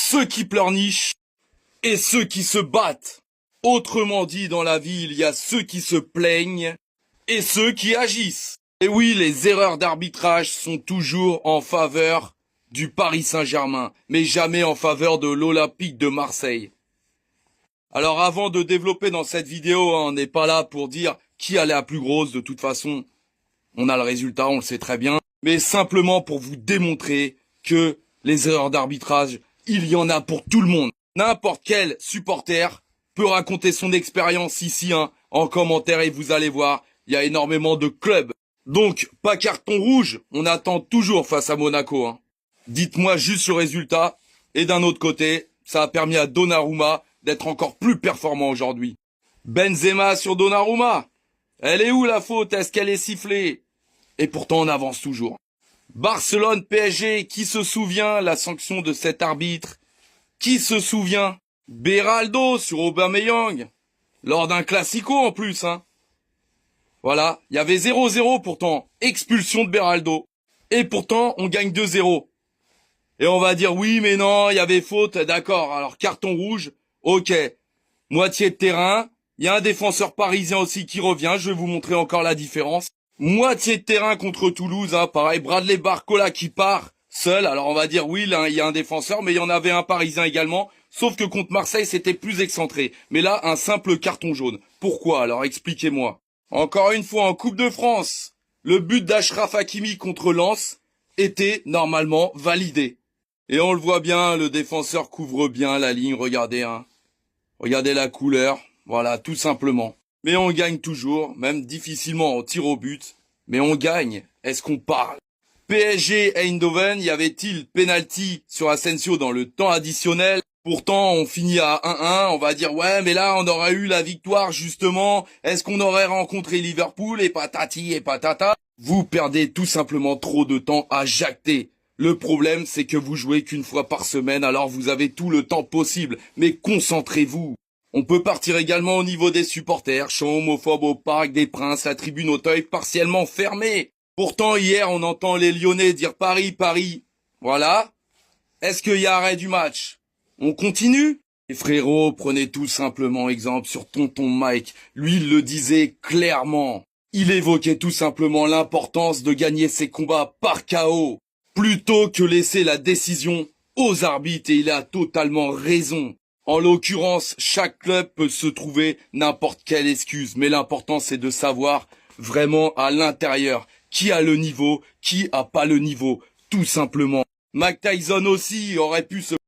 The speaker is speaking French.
ceux qui pleurnichent et ceux qui se battent. Autrement dit, dans la vie, il y a ceux qui se plaignent et ceux qui agissent. Et oui, les erreurs d'arbitrage sont toujours en faveur du Paris Saint-Germain, mais jamais en faveur de l'Olympique de Marseille. Alors avant de développer dans cette vidéo, on n'est pas là pour dire qui a la plus grosse, de toute façon, on a le résultat, on le sait très bien, mais simplement pour vous démontrer que les erreurs d'arbitrage, il y en a pour tout le monde. N'importe quel supporter peut raconter son expérience ici en commentaire et vous allez voir, il y a énormément de clubs. Donc, pas carton rouge, on attend toujours face à Monaco. Dites-moi juste le résultat. Et d'un autre côté, ça a permis à Donnarumma d'être encore plus performant aujourd'hui. Benzema sur Donnarumma. Elle est où la faute? Est-ce qu'elle est sifflée? Et pourtant on avance toujours. Barcelone PSG, qui se souvient la sanction de cet arbitre? Qui se souvient? Beraldo sur Aubameyang. Lors d'un classico en plus, Voilà, il y avait 0-0 pourtant. Expulsion de Beraldo. Et pourtant, on gagne 2-0. Et on va dire, oui, mais non, il y avait faute. D'accord, alors carton rouge. Ok. Moitié de terrain. Il y a un défenseur parisien aussi qui revient. Je vais vous montrer encore la différence. Moitié de terrain contre Toulouse. Pareil, Bradley Barcola qui part seul. Alors on va dire, oui, là, il y a un défenseur, mais il y en avait un parisien également. Sauf que contre Marseille, c'était plus excentré. Mais là, un simple carton jaune. Pourquoi? Alors expliquez-moi. Encore une fois, en Coupe de France, le but d'Achraf Hakimi contre Lens était normalement validé. Et on le voit bien, le défenseur couvre bien la ligne, regardez, Regardez la couleur, voilà, tout simplement. Mais on gagne toujours, même difficilement au tir au but, mais on gagne. Est-ce qu'on parle? PSG Eindhoven, y avait-il penalty sur Asensio dans le temps additionnel? Pourtant, on finit à 1-1, on va dire, ouais, mais là, on aurait eu la victoire, justement. Est-ce qu'on aurait rencontré Liverpool et patati et patata? Vous perdez tout simplement trop de temps à jacter. Le problème, c'est que vous jouez qu'une fois par semaine, alors vous avez tout le temps possible. Mais concentrez-vous. On peut partir également au niveau des supporters. Chants homophobes au Parc des Princes, la tribune Auteuil partiellement fermée. Pourtant, hier, on entend les Lyonnais dire Paris, Paris. Voilà. Est-ce qu'il y a arrêt du match? On continue? Et frérot, prenez tout simplement exemple sur tonton Mike. Lui, il le disait clairement. Il évoquait tout simplement l'importance de gagner ses combats par KO, plutôt que laisser la décision aux arbitres, et il a totalement raison. En l'occurrence, chaque club peut se trouver n'importe quelle excuse, mais l'important c'est de savoir vraiment à l'intérieur qui a le niveau, qui a pas le niveau, tout simplement. Mike Tyson aussi aurait pu se